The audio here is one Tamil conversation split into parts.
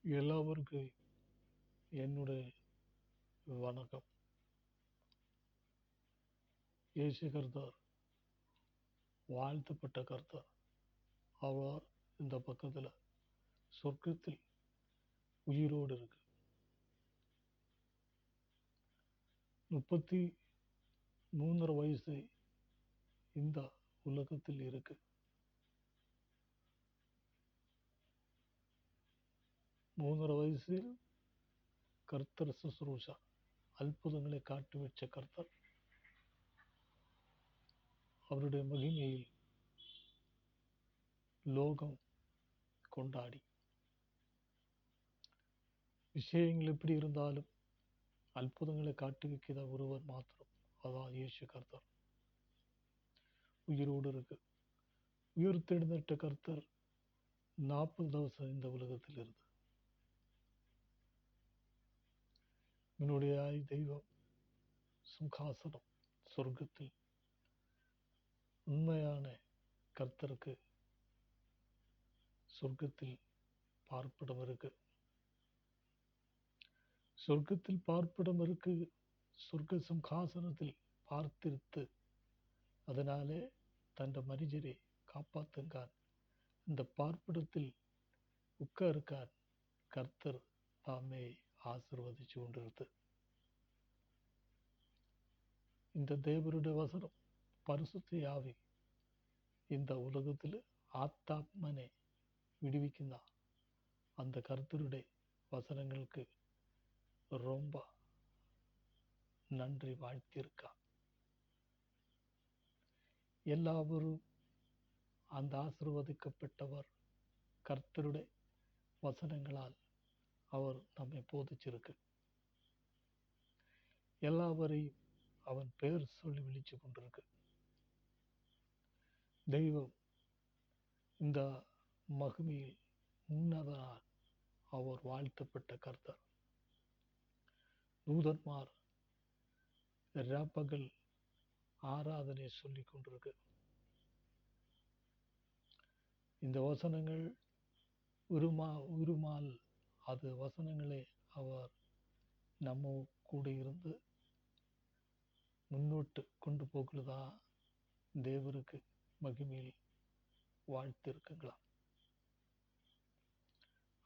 எல்லாருக்கும் என்னுடைய வணக்கம். இயேசு கர்த்தர் வாழ்த்தப்பட்ட கர்த்தர். அவர் இந்த பக்கத்தில் சொர்க்கத்தில் உயிரோடு இருக்கு. 33 வயசு இந்த உலகத்தில் இருக்கு. 3 வயசில் கர்த்தர் சுசுரூஷா அற்புதங்களை காட்டி வச்ச கர்த்தர் அவருடைய மகிமையில் லோகம் கொண்டாடி, விஷயங்கள் எப்படி இருந்தாலும் அற்புதங்களை காட்டி வைக்கிற ஒருவர் மாத்திரம், அதான் இயேசு கர்த்தர் உயிரோடு இருக்கு. உயிர்த்தெழுந்திட்ட கர்த்தர் 40 வருஷம் இந்த உலகத்தில் இருந்து என்னுடைய தெய்வம் சிங்காசனம் சொர்க்கத்தில் உண்மையான கர்த்தருக்கு சொர்க்கத்தில் பார்ப்பிடம் இருக்கு. சொர்க்கத்தில் பார்ப்பிடம் இருக்கு. சொர்க்க சிங்காசனத்தில் பார்த்திருத்து அதனாலே தன் மனிதரை காப்பாத்துங்கான் இந்த பார்ப்பிடத்தில் உட்காருக்கான் கர்த்தர் தாமே ஆசீர்வதிச்சு கொண்டிருத்து. இந்த தேவருடைய வசனம் பரிசுத்த ஆவி இந்த உலகத்தில் ஆத்தாத்மனை விடுவிக்குந்தா. அந்த கர்த்தருடைய வசனங்களுக்கு ரொம்ப நன்றி வாழ்த்திருக்கா. எல்லாரும் அந்த ஆசீர்வதிக்கப்பட்டவர் கர்த்தருடைய வசனங்களால் அவர் நம்மை போதிச்சிருக்கு. எல்லாவரையும் அவன் பெயர் சொல்லி விழிச்சு கொண்டிருக்கு. தெய்வம் இந்த மகிமையில் உன்னதனால் அவர் வாழ்த்தப்பட்ட கர்த்தர். தூதன்மார் ராப்பகல் ஆராதனை சொல்லிக் கொண்டிருக்கு. இந்த வசனங்கள் உருமால் அது வசனங்களை அவர் நம்ம கூட இருந்து முன்னோட்டு கொண்டு போகிறதா தேவருக்கு மகிமையில் வாழ்த்து இருக்குங்களா.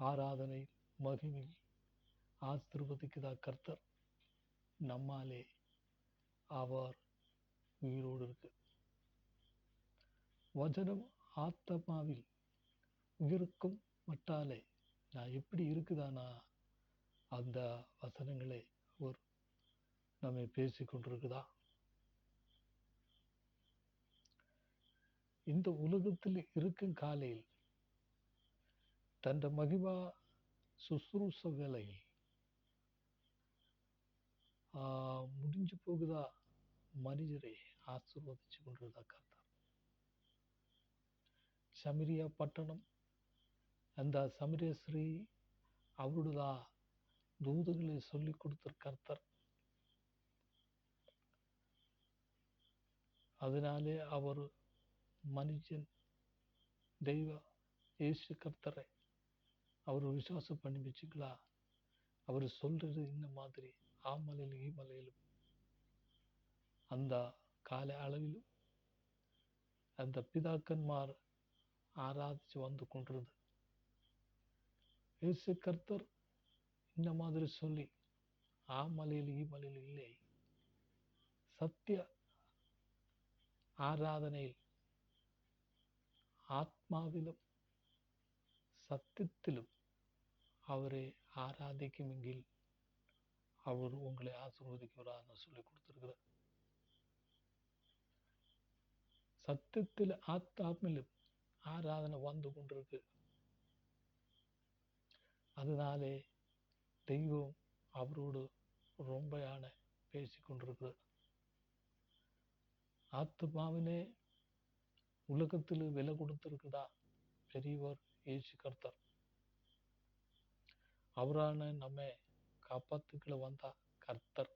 ஆராதனை மகிமையில் ஆசீர்வதிக்குதா கர்த்தர் நம்மாலே அவர் உயிரோடு இருக்கு. வசனம் ஆத்மாவில் உயிருக்கும் மட்டாலே நான் எப்படி இருக்குதானா அந்த வசனங்களை அவர் நம்மை பேசிக் கொண்டிருக்குதா. இந்த உலகத்தில் இருக்கும் காலையில் தன் மகிமா சுசுரூச வேலையில் முடிஞ்சு போகுதா மனிதரை ஆசீர்வதிச்சு கொண்டிருந்தா கர்த்தர். சமரியா பட்டணம் அந்த சமரேஸ்வரி அவருடா தூதர்களை சொல்லிக் கொடுத்த கர்த்தர். அதனாலே அவர் மனுஷன் தெய்வ இயேசு கர்த்தரை அவர் விசுவாசம் பண்ணி வச்சுங்களா. அவர் சொல்றது இந்த மாதிரி ஆமலையிலும் ஈமலையிலும் அந்த கால அளவிலும் அந்த பிதாக்கன்மார் ஆராதிச்சு வந்து கொண்டிருந்தது. இயேசு கர்த்தர் இந்த மாதிரி சொல்லி ஆமலையில் ஈமலையில் இல்லை, சத்திய ஆராதனையில் ஆத்மாவிலும் சத்தியத்திலும் அவரை ஆராதிக்கும் எங்கில் அவர் உங்களை ஆசீர்வதிக்கிறார் சொல்லி கொடுத்திருக்கிறார். சத்தியத்தில் ஆத்மாவிலும் ஆராதனை வந்து கொண்டிருக்கு. அதனாலே தெய்வம் அவரோடு ரொம்பயான பேசி கொண்டிருக்கிறார். ஆத்மாவினே உலகத்தில் விலை கொடுத்திருக்குதா பெரியவர் இயேசு கர்த்தர். அவரான நம்மை காப்பாத்துக்களை வந்தா கர்த்தர்.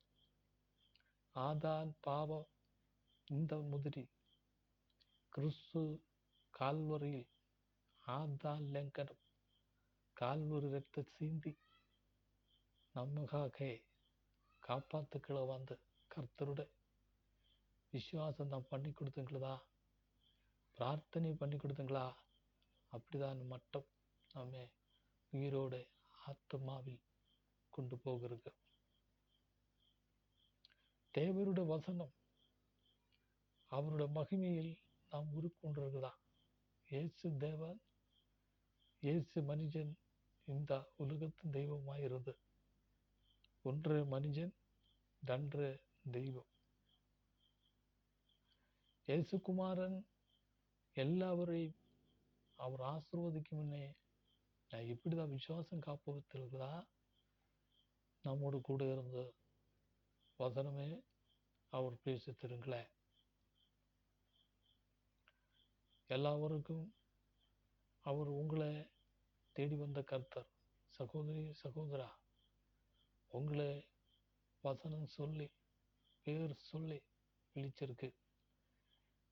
ஆதான் பாவம் இந்த முதிரி கிறிஸ்து கால்வரியில் ஆதான் லங்கனம் கால்வரி ரத்த சிந்தி நமக்காக காப்பாத்துக்களை வந்து கர்த்தருடைய விசுவாசம் தான் பண்ணி கொடுத்துங்களா, பிரார்த்தனை பண்ணி கொடுத்துங்களா, அப்படிதான் மட்டும் நம்ம உயிரோட ஆத்மாவில் கொண்டு போகிறது. தேவருடைய வசனம் அவருடைய மகிமையில் நாம் உருக்கொண்டிருக்கிறா. இயேசு தேவன், இயேசு மனிதன் இந்த உலகத்தின் தெய்வமாயிருந்து. ஒன்று மனிதன், ரெண்டு தெய்வம். இயேசு குமாரன் எல்லாவரையும் அவர் ஆசீர்வதிக்கும் முன்னே நான் எப்படிதான் விசுவாசம் காப்பகத்திருக்கிறா, நம்மோடு கூட இருந்து வசனமே அவர் பேசி தருங்களேன். எல்லாருக்கும் அவர் உங்களை தேடி வந்த கர்த்தர். சகோதரி சகோதரா, உங்களை வசனம் சொல்லி பேர் சொல்லி விழிச்சிருக்கு.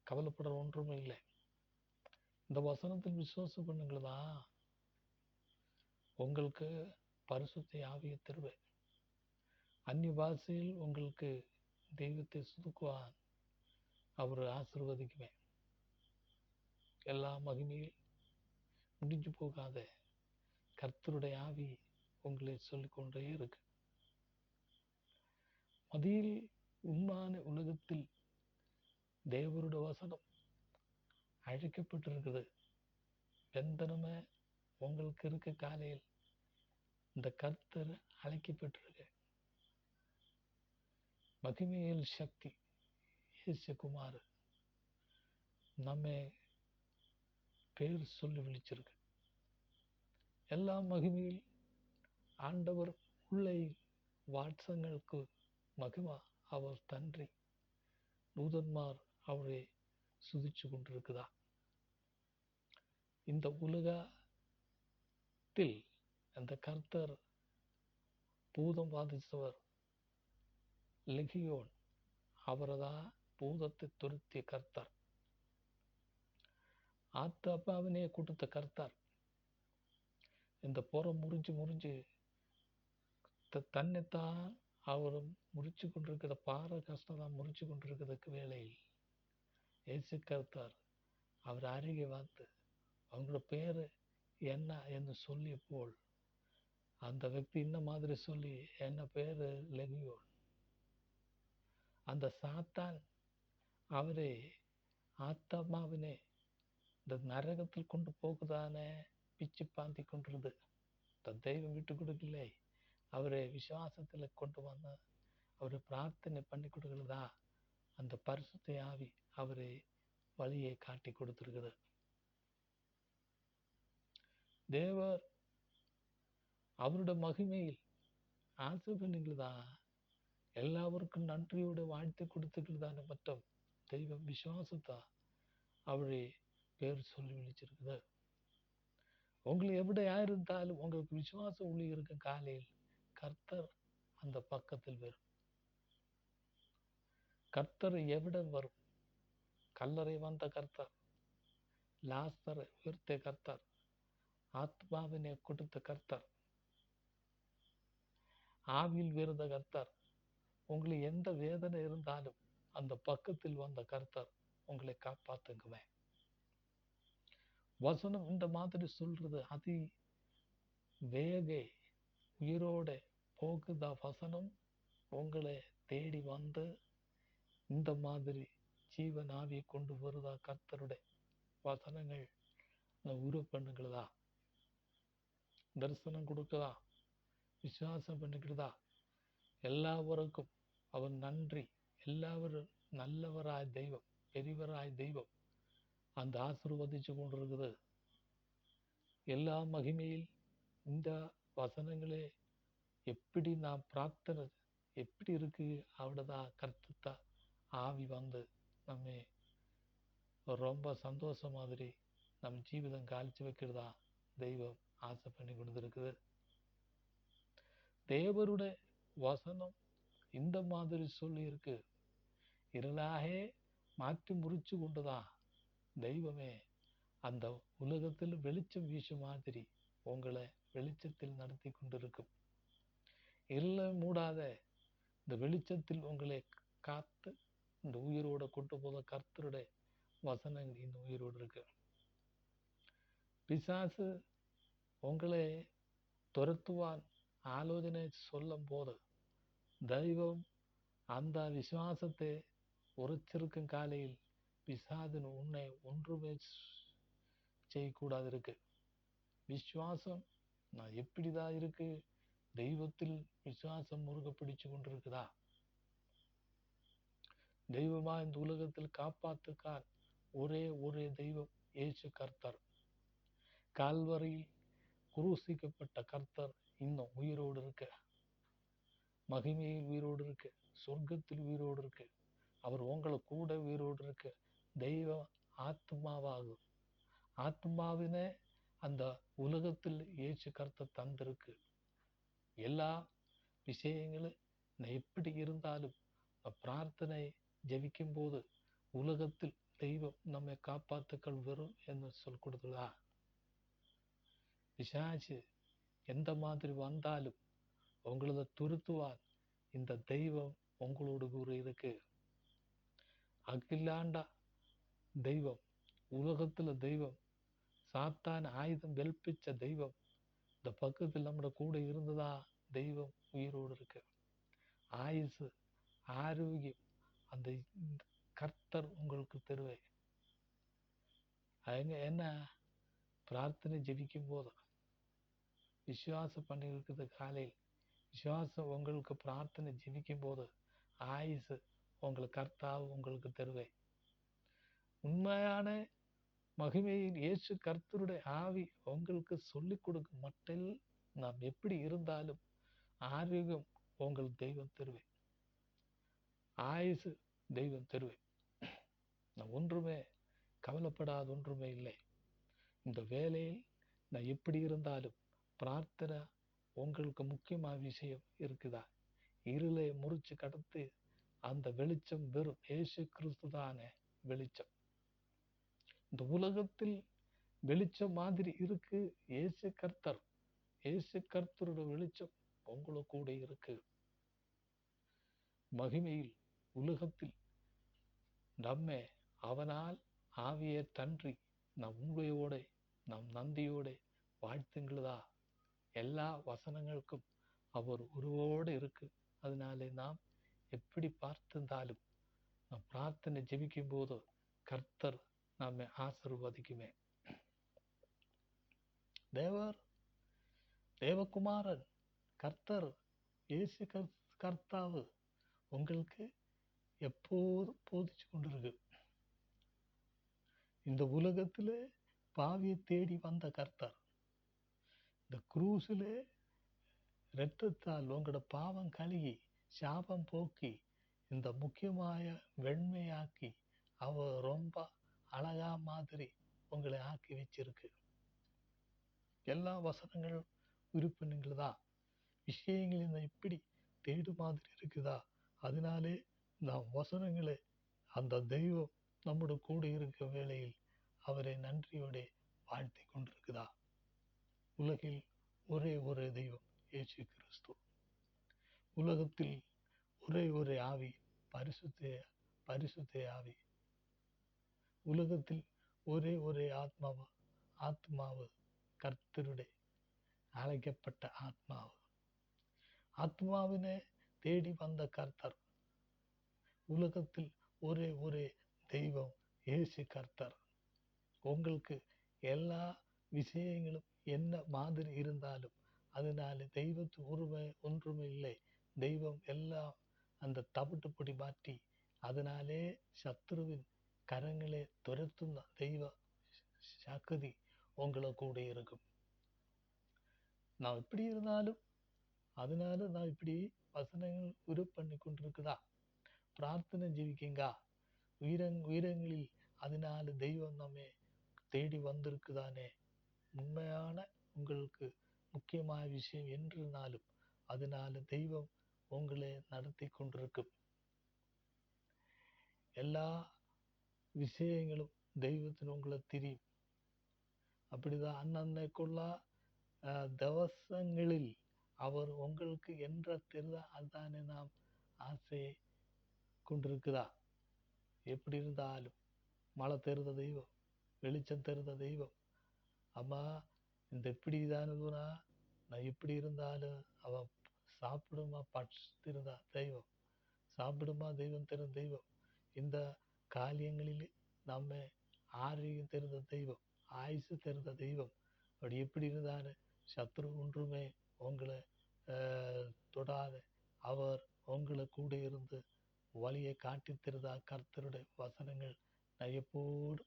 கவலைப்படுற ஒன்றுமே இல்லை. இந்த வசனத்தில் விசுவாசம் பண்ணுங்களா, உங்களுக்கு பரிசுத்த ஆவியை தருவேன். அந்நிய பாஷையில் உங்களுக்கு தெய்வத்தை சுதுக்குவான். அவர் ஆசீர்வதிக்குவேன். எல்லா மகிமையில் முடிஞ்சு போகாத கர்த்தருடைய ஆவி உங்களை சொல்லிக்கொண்டே இருக்கு. மதியில் உண்மையான உலகத்தில் தேவருடைய வசனம் அழைக்கப்பட்டிருக்குது. வெந்தனமே உங்களுக்கு இருக்க காலையில் இந்த கர்த்தர் அழைக்கப்பட்டிருக்கு. மகிமையில் சக்தி இயேசு குமார் நம்ம பேர் சொல்லி விழிச்சிருக்கு. எல்லா மகிமையில் ஆண்டவர் உள்ளே வாட்சங்களுக்கு மகிமா அவர் தன்றி தூதன்மார் அவரை சுதிச்சு கொண்டிருக்குதா. இந்த உலகத்தில் அந்த கர்த்தர் பூதம் பாதித்தவர் லெகியோன், அவரதான் பூதத்தை துரத்திய கர்த்தர். ஆத்தாப்பாவினே கொடுத்த கர்த்தர் இந்த புறம் முறிஞ்சு தன்னைத்தான் அவர் முறிச்சு கொண்டிருக்கிற பாறை கஷ்டம் முறிச்சு கொண்டிருக்கிறதுக்கு வேளையில் இயேசு கர்த்தர் அவர் அருகே வந்து அவங்களோட பேரு என்ன என்று சொல்லி போல் அந்த వ్యక్తి இந்த மாதிரி சொல்லி என்ன பேரு லெகியோன். அந்த சாத்தான் அவரே ஆத்மாவினே இந்த நரகத்தில் கொண்டு போகுதானே பிச்சு பாந்தி கொண்டிருந்தது. தெய்வம் விட்டு கொடுக்கல. அவரை விசுவாசத்துல கொண்டு வந்து அவரை பிரார்த்தனை பண்ணி கொடுக்கிறதா அந்த பரிசுத்த ஆவி அவரை வழியை காட்டி கொடுத்திருக்கிறது. தேவர் அவருடைய மகிமையில் ஆசை பண்ணுங்களதா, எல்லாருக்கும் நன்றியோட வாழ்த்து கொடுத்துக்கிறதான மட்டும் தெய்வம் விசுவாசத்தா அவரை பேர் சொல்லி விழிச்சிருக்குது. உங்களை எவிடையா இருந்தாலும் உங்களுக்கு விசுவாசம் உள்ளே இருக்க காலையில் கர்த்தர் அந்த பக்கத்தில் வரும். கர்த்தர் எவிடம் வரும். கல்லறை வந்த கர்த்தர், லாசரை உயர்த்த கர்த்தர், ஆத்மாவினை கொடுத்த கர்த்தர், ஆவியில் விருந்த கர்த்தர். உங்களுக்கு எந்த வேதனை இருந்தாலும் அந்த பக்கத்தில் வந்த கர்த்தர் உங்களை காப்பாத்துக்குவேன். வசனம் இந்த மாதிரி சொல்றது அதி வேக உயிரோட போகுதா. வசனம் உங்களை தேடி வந்து இந்த மாதிரி ஜீவன் ஆவியை கொண்டு வருதா. கர்த்தருடைய வசனங்கள் உரு பண்ணுகிறதா, தரிசனம் கொடுக்குதா, விசுவாசம் பண்ணிக்கிறதா. எல்லாருக்கும் அவர் நன்றி. எல்லாவரும் நல்லவராய் தெய்வம், பெரியவராய் தெய்வம் அந்த ஆசீர்வதிச்சு கொண்டிருக்குது. எல்லா மகிமையில் இந்த வசனங்களே எப்படி நான் பிரார்த்தனை எப்படி இருக்கு அவ்வளவுதான் கர்த்தத்தா ஆவி வந்து நம்ம ரொம்ப சந்தோஷம் மாதிரி நம் ஜீவிதம் காய்ச்சி வைக்கிறதா தெய்வம் ஆசை பண்ணி கொடுத்துருக்குது. தேவருடைய வசனம் இந்த மாதிரி சொல்லி இருக்கு. இருளாகவே மாற்றி முறிச்சு கொண்டுதான் தெய்வமே அந்த உலகத்தில் வெளிச்சம் வீசும் மாதிரி உங்களை வெளிச்சத்தில் நடத்தி கொண்டிருக்கும். இருளை மூடாத இந்த வெளிச்சத்தில் உங்களை காத்து இந்த உயிரோட கொண்டு போத கர்த்தருடைய வசனங்கள் இந்த உயிரோடு இருக்கு. பிசாசு உங்களை துரத்துவான் ஆலோசனை சொல்லும் போது தெய்வம் அந்த விசுவாசத்தை உரைச்சிருக்கும் காலையில் பிசாதின் உன்னை ஒன்றுமே செய்யக்கூடாது இருக்கு. விசுவாசம் நான் எப்படிதான் இருக்கு? தெய்வத்தில் விசுவாசம் முருக பிடிச்சு கொண்டிருக்குதா? தெய்வமா இந்த உலகத்தில் காப்பாத்துக்கான் ஒரே தெய்வம் இயேசு கர்த்தர். கால்வரியில் குருசிக்கப்பட்ட கர்த்தர் இன்னும் உயிரோடு இருக்க, மகிமையில் உயிரோடு இருக்கு, சொர்க்கத்தில் உயிரோடு இருக்கு. அவர் உங்களை கூட உயிரோடு இருக்கு. தெய்வ ஆத்மாவாகும். ஆத்மாவினே அந்த உலகத்தில் இயேசு கர்த்தர் தந்திருக்கு. எல்லா விஷயங்களும் எப்படி இருந்தாலும் பிரார்த்தனை ஜெபிக்கும் போது உலகத்தில் தெய்வம் நம்மை காப்பாத்துக்கள் வரும் என்று சொல் கொடுத்ததா? பிசாசு எந்த மாதிரி வந்தாலும் உங்களது துருத்துவார். இந்த தெய்வம் உங்களோடு கூட இருக்கு. அகிலாண்டா தெய்வம், உலகத்துல தெய்வம், சாத்தான் ஆயுதம் வெல்பிச்ச தெய்வம் இந்த பக்கத்தில் நம்ம கூட இருந்ததா? தெய்வம் உயிரோடு இருக்கு. ஆயுசு, ஆரோக்கியம் அந்த கர்த்தர் உங்களுக்கு தருவே. என்ன பிரார்த்தனை ஜெபிக்கும் போது விசுவாசம் பண்ணி இருக்குது. காலையில் விசுவாசம் உங்களுக்கு பிரார்த்தனை ஜெபிக்கும் போது ஆயுசு உங்களுக்கு கர்த்தாவு உங்களுக்கு தருவே. உண்மையான மகிமையில் இயேசு கர்த்தருடைய ஆவி உங்களுக்கு சொல்லிக் கொடுக்கும் மட்டில் நாம் எப்படி இருந்தாலும் ஆரோக்கியம் உங்கள் தெய்வம் தருவே, ஆயுசு தெய்வம் தருவே. நான் ஒன்றுமே கவலைப்படாத ஒன்றுமே இல்லை. இந்த வேலையில் நான் எப்படி இருந்தாலும் பிரார்த்தனை உங்களுக்கு முக்கியமான விஷயம் இருக்குதா? இருளை முறிச்சு கடத்து அந்த வெளிச்சம் வெறும் இயேசு கிறிஸ்து தானே வெளிச்சம். இந்த உலகத்தில் வெளிச்சம் மாதிரி இருக்கு இயேசு கர்த்தர். இயேசு கர்த்தரோட வெளிச்சம் உங்களை கூட இருக்கு. மகிமையில் உலகத்தில் நம்மை அவனால் ஆவியை தன்றி நம் உண்மையோட நம் நந்தியோட வாழ்த்துங்களா? எல்லா வசனங்களுக்கும் அவர் உருவோடு இருக்கு. அதனாலே நாம் எப்படி பார்த்திருந்தாலும் நாம் பிரார்த்தனை ஜெபிக்கும் போது கர்த்தர் நம்மை ஆசீர்வதிக்குமே. தேவகுமாரன் கர்த்தர் இயேசு கர்த்தாவு உங்களுக்கு எப்போதும் போதிச்சு கொண்டிருக்கு. இந்த உலகத்திலே பாவியை தேடி வந்த கர்த்தர் இந்த குரூசிலே இரத்தத்தால் உங்களோட பாவம் கழுகி சாபம் போக்கி இந்த முக்கியമായ வெண்மையாக்கி அவ ரொம்ப அழகா மாதிரி உங்களை ஆக்கி வச்சிருக்கு. எல்லா வசனங்களும் உறுப்பினர்கள் தான். விஷயங்கள் இந்த இப்படி தேடு மாதிரி இருக்குதா? அதனாலே நாம் வசனங்களை அந்த தெய்வம் நம்முடைய கூட இருக்க வேளையில் அவரை நன்றியோட வாழ்த்தி கொண்டிருக்குதா? உலகில் ஒரே தெய்வம் இயேசு கிறிஸ்து. உலகத்தில் ஒரே ஆவி பரிசுத்த ஆவி. உலகத்தில் ஒரே ஆத்மாவு கர்த்தருடைய அழைக்கப்பட்ட ஆத்மாவு. ஆத்மாவினை தேடி வந்த கர்த்தர். உலகத்தில் ஒரே தெய்வம் இயேசு கர்த்தர். உங்களுக்கு எல்லா விஷயங்களும் என்ன மாதிரி இருந்தாலும் அதனால தெய்வத்து ஒன்றுமே இல்லை. தெய்வம் எல்லாம் அந்த தவிட்டுப்படி மாற்றி அதனாலே சத்துருவின் கரங்களே துரத்தும் தெய்வ சக்தி உங்களை கூட இருக்கும். நான் இப்படி இருந்தாலும் அதனால நான் இப்படி வசனங்கள் உரு பண்ணி கொண்டிருக்குதா? பிரார்த்தனை ஜெபிக்குங்க. உயிரங்களில் அதனால தெய்வம் நம்மை தேடி வந்திருக்குதானே. உண்மையான உங்களுக்கு முக்கியமான விஷயம் என்றாலும் அதனால தெய்வம் உங்களை நடத்தி கொண்டிருக்கும். எல்லா விஷயங்களும் தெய்வத்தின் உங்களை தெரியும். அப்படிதான் அன்னைக்குள்ள தவசங்களில் அவர் உங்களுக்கு என்ற தெரிதா அதுதானே நாம் ஆசை கொண்டிருக்குதா? எப்படி இருந்தாலும் மழை தருத தெய்வம், வெளிச்சம் தருத தெய்வம். அம்மா இந்த இப்படி தானுனா நான் இப்படி இருந்தாலும் அவன் சாப்பிடுமா பட்சிருந்தா தெய்வம், சாப்பிடுமா தெய்வம் தரும் தெய்வம். இந்த காரியங்களில் நம்மை ஆரோக்கியம் தருந்த தெய்வம், ஆயுசு தருந்த தெய்வம். அப்படி எப்படி இருந்தாலும் சத்ரு ஒன்றுமே உங்களை தொடாத அவர் உங்களை கூட இருந்து வழியை காட்டி தருதா. கர்த்தருடைய வசனங்கள் நயப்போடு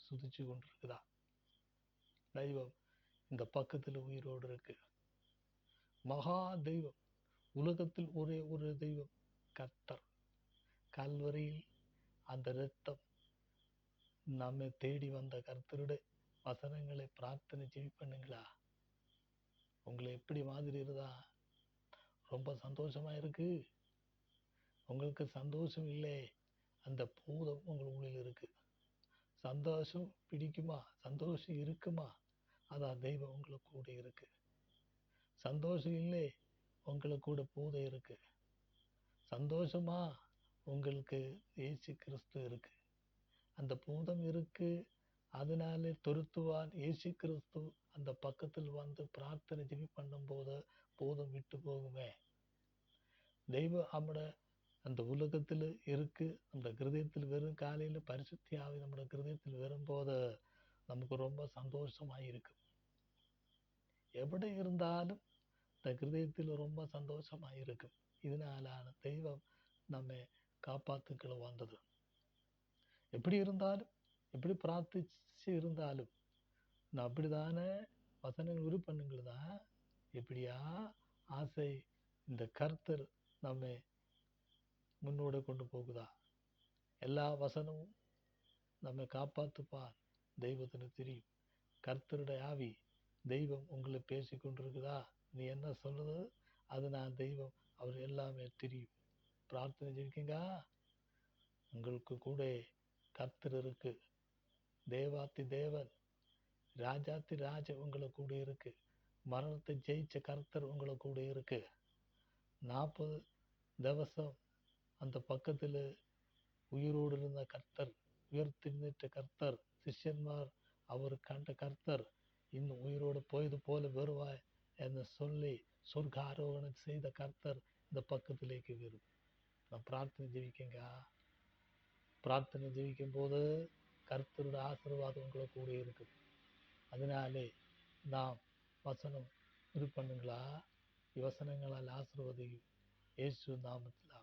சுதிச்சு கொண்டிருக்குதா. தெய்வம் இந்த பக்கத்தில் உயிரோடு இருக்கு. மகா தெய்வம், உலகத்தில் ஒரே ஒரு தெய்வம் கர்த்தர். கல்வரியில் அந்த இரத்தம் நம்மை தேடி வந்த கர்த்தருடைய வசனங்களை பிரார்த்தனை செவி பண்ணுங்களா? உங்களை எப்படி மாதிரி இருந்தா ரொம்ப சந்தோஷமா இருக்கு. உங்களுக்கு சந்தோஷம் இல்லை, அந்த பூதம் உங்களுக்குள்ள இருக்கு. சந்தோஷம் பிடிக்குமா? சந்தோஷம் இருக்குமா? அதான் தெய்வம் உங்களுக்கு கூட இருக்கு. சந்தோஷம் இல்லை, உங்களுக்கு கூட பூதம் இருக்கு. சந்தோஷமா? உங்களுக்கு இயேசு கிறிஸ்து இருக்கு. அந்த பூதம் இருக்கு, அதனாலே துருத்துவான். இயேசு கிறிஸ்து அந்த பக்கத்தில் வந்து பிரார்த்தனை ஜெபி பண்ணும் போது பூதம் விட்டு போகுமே. தெய்வம் நம்முடைய அந்த உலகத்தில் இருக்கு. நம்ம கிருதயத்தில் வெறும் காலையில பரிசுத்த ஆவி நம்முடைய கிருதயத்தில் வரும்போது நமக்கு ரொம்ப சந்தோஷமா இருக்கும். எப்படி இருந்தாலும் இந்த கிருதயத்தில் ரொம்ப சந்தோஷமா இருக்கும். இதனாலான தெய்வம் நம்மை காப்பாத்துக்களை வந்தது. எப்படி இருந்தாலும், எப்படி பிரார்த்திச்சு இருந்தாலும், நான் அப்படித்தானே வசனங்கள் உரு பண்ணுங்கள் தான். எப்படியா ஆசை இந்த கர்த்தர் நம்மை முன்னோட கொண்டு போகுதா. எல்லா வசனமும் நம்மை காப்பாத்துப்பார். தெய்வത്തിന് தெரியும். கர்த்தருடைய ஆவி தெய்வம் உங்களை பேசி கொண்டிருக்குதா. நீ என்ன சொல்லுது அது நான் தெய்வம் அவர் எல்லாமே தெரியும். பிரார்த்தனை செய்வீங்க. உங்களுக்கு கூட கர்த்தர் இருக்கு. தேவாத்தி தேவன், ராஜாத்தி ராஜ உங்களை கூட இருக்கு. மரணத்தை ஜெயிச்ச கர்த்தர் உங்களை கூட இருக்கு. 40 திவசம் அந்த பக்கத்தில் உயிரோடு இருந்த கர்த்தர், உயர்த்திட்ட கர்த்தர், சிஷ்யன்மார் அவர் கண்ட கர்த்தர் இன்னும் உயிரோடு போயது போல வருவாய் என்று சொல்லி சொர்க்க ஆரோகணம் செய்த கர்த்தர் இந்த பக்கத்திலேக்கு வரும். நான் பிரார்த்தனை ஜெயிக்கங்க. பிரார்த்தனை ஜெயிக்கும் போது கர்த்தருடைய ஆசீர்வாதம் உங்களை கூட இருக்கு. அதனாலே நாம் வசனம் இது பண்ணுங்களா. வசனங்களால் ஆசீர்வதியும். இயேசு நாமத்தில்